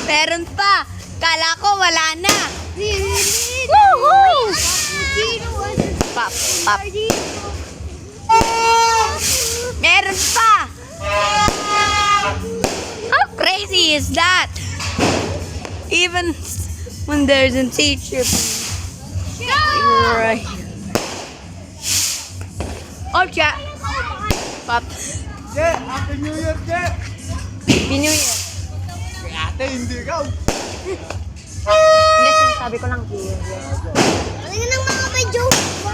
Meron pa. Kala ko wala na. Woohoo! Pop, pop. Meron pa. How crazy is that? Even when there's a teacher. Right. Oh, chat. Pop. Je, Happy New Year, Je! Happy New Year. Ate, hindi ikaw. Hindi, sinasabi ko lang. Ano yun ang mga medyo?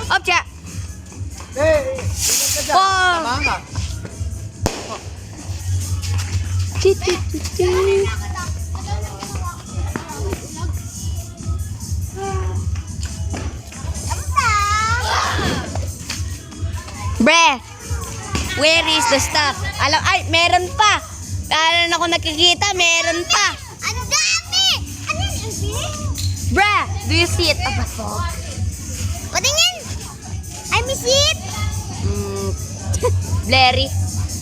Oh, chat. Je, ingat ka dyan. Oh. Tama ka. Bre, where is the stuff? Alam, ay, meron pa. Kala ako nakikita, meron pa. Ang dami! Ano yun? Ang bilis? Bre, do you see it? Abasok. Patingin! I miss it! Blurry.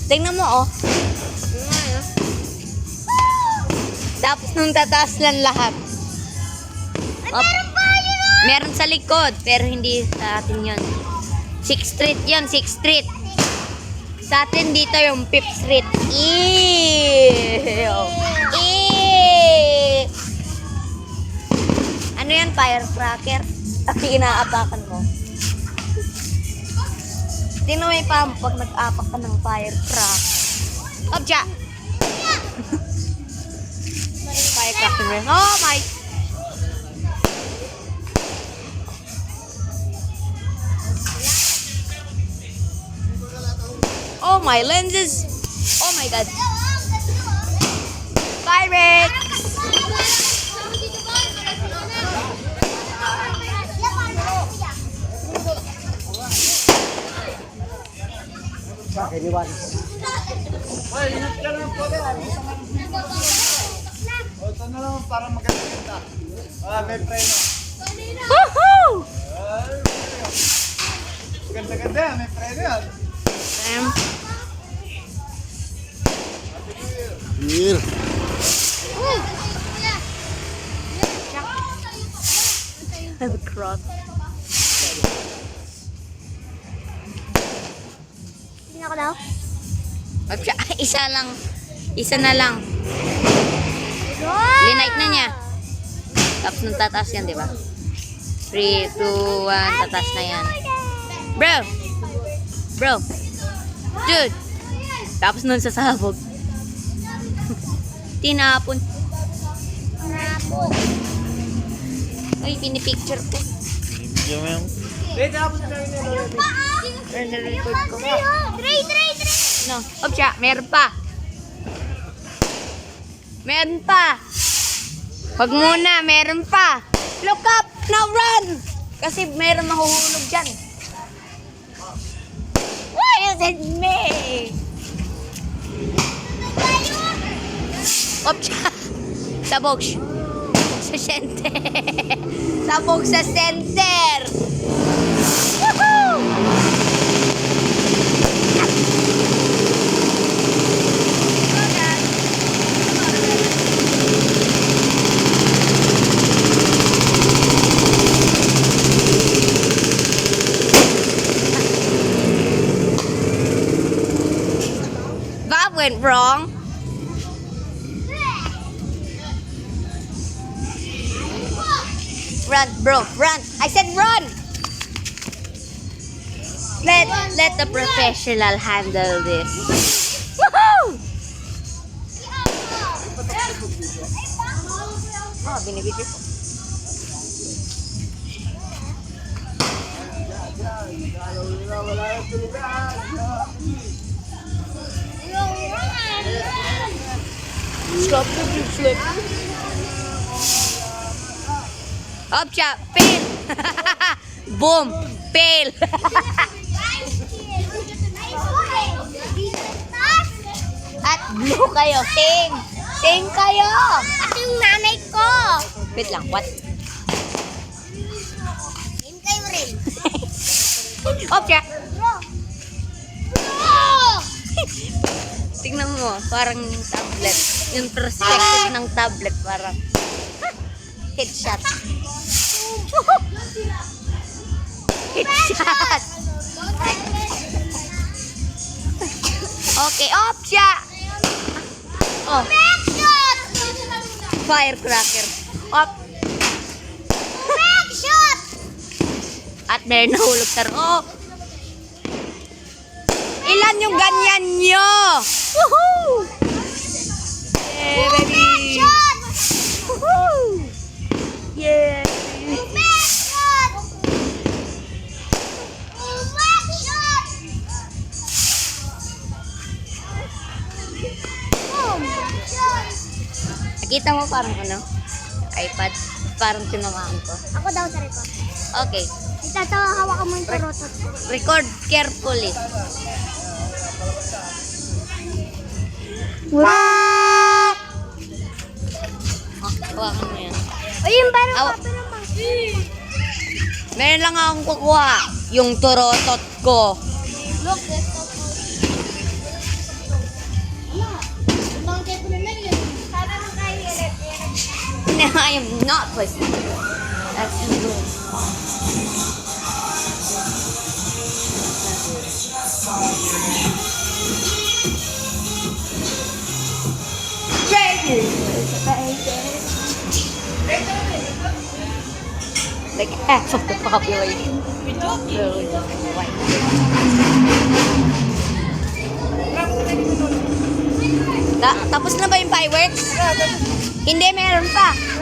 Tingnan mo, oh. Tapos nung tataas lang lahat. Ay, meron pa yun ah! Meron sa likod, pero hindi sa atin yun. 6th Street yun, 6th Street. Sa atin dito yung 5th Street. Ew! Ew! Ano yan, firecracker? At inaapakan mo. Tingnan mo yung pam pag nag-apak ka ng firecracker. Obja! Firecracker. Oh my! Oh my lenses! Oh my god! Pirates! Hoy, ingat ka lang po. O, ito na lang para maganda. Ah, may preno. Woohoo! Ay, ganda-ganda, may preno yan. Here. The cross. Tingnan ko daw. Obja, isa lang. Isa na lang. Linite na niya. Tapos nung tataas yan, di ba? 3, 2, 1, tataas na yan. Bro! Bro! Dude! Tapos nun sa sabog. Tinapon. Uy, pinipicture ko. Video mo yung... Wait, tapos na rin yun. Record ko. Tray! No, Obja, meron pa. Meron pa. Wag muna, meron pa. Look up, now run! Kasi meron mahuhulog dyan. Why is it me? Obja, sabog. Sa center. Sabog sa center. Woohoo! That went wrong. Run, bro, run. I said run. Let the professional handle this. Woohoo! Oh, binibigay ko. Stop the flip. Up, chop, fail. Boom, fail. At blue kayo, sing. Sing kayo. At yung nanay ko. Wait lang, what? Game kayo rin. Up, chop. Bro! Bro! Tingnan mo, parang tablet. Yung perspective ng tablet parang headshot. Headshot. Okay, off siya. Oh, Backshot! firecracker. Off. Backshot! At meron nahulog sa oh. Ilan yung ganyan nyo? Woohoo! Yeah, baby! Backshot! Woohoo! Yeah! Backshot! Backshot! Nakita mo parang ano? iPad. Parang tinamaan ko. Ako daw sa record. Okay. Itatawa, hawakan mo yung turotot. Record carefully. Oh, hawakan mo yan. O yung parang Aw. papi naman. Meron lang akong kukuha. Yung turotot ko. Look, that's so cool. Ibang kayo po naman yun. Sabi mo kayo yun. No, I am not pussy. That's good. Like half of the population. Tapos na ba yung fireworks? Hindi, meron pa.